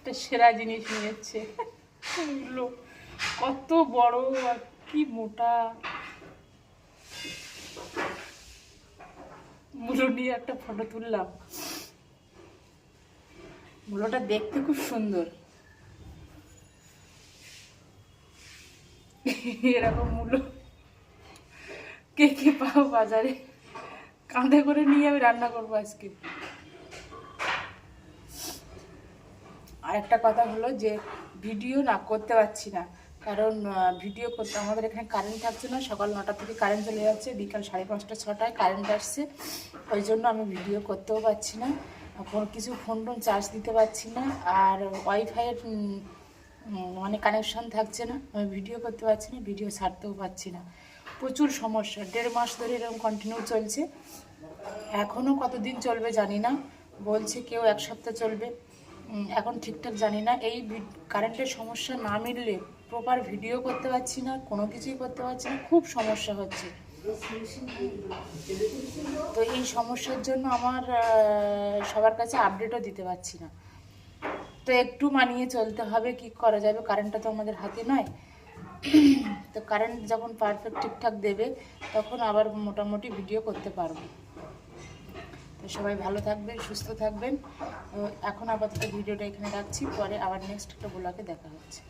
একটা সেরা জিনিস নিয়েছে। কত বড় আর কি মোটা। মূলো নিয়ে একটা ফটো তুললাম। মূলোটা দেখতে খুব সুন্দর। এরকম মূলো কে কে পাও বাজারে? কাঁধে করে নিয়ে আমি রান্না করবো আজকে। আর একটা কথা হলো যে ভিডিও না করতে পারছি না, কারণ ভিডিও করতে আমাদের এখানে কারেন্ট থাকছে না। সকাল 9টা থেকে কারেন্ট চলে যাচ্ছে, বিকাল 5:30 6টায় কারেন্ট আসছে। ওই জন্য আমি ভিডিও করতেও পারছি না, কোনো কিছু ফোন টোন চার্জ দিতে পারছি না, আর ওয়াইফাইয়ের মানে কানেকশন থাকছে না। আমি ভিডিও করতে পারছি না, ভিডিও ছাড়তেও পারছি না। প্রচুর সমস্যা। 1.5 মাস ধরে এরকম কন্টিনিউ চলছে। এখনও কতদিন চলবে জানি না, বলছে কেউ 1 সপ্তাহ চলবে, এখন ঠিকঠাক জানি না। এই কারেন্টের সমস্যা না মিললে প্রপার ভিডিও করতে পারছি না, কোনো কিছুই করতে পারছি না, খুব সমস্যা হচ্ছে। তো এই সমস্যার জন্য আমার সবার কাছে আপডেটও দিতে পারছি না। তো একটু মানিয়ে চলতে হবে, কি করা যাবে, কারেন্টটা তো আমাদের হাতে নয়। তো কারেন্ট যখন পারফেক্ট ঠিকঠাক দেবে তখন আবার মোটামুটি ভিডিও করতে পারবো। তো সবাই ভালো থাকবেন, সুস্থ থাকবেন। এখন আপাতত ভিডিওটা এখানে রাখছি, পরে আবার নেক্সট একটা ব্লগে দেখা হচ্ছে।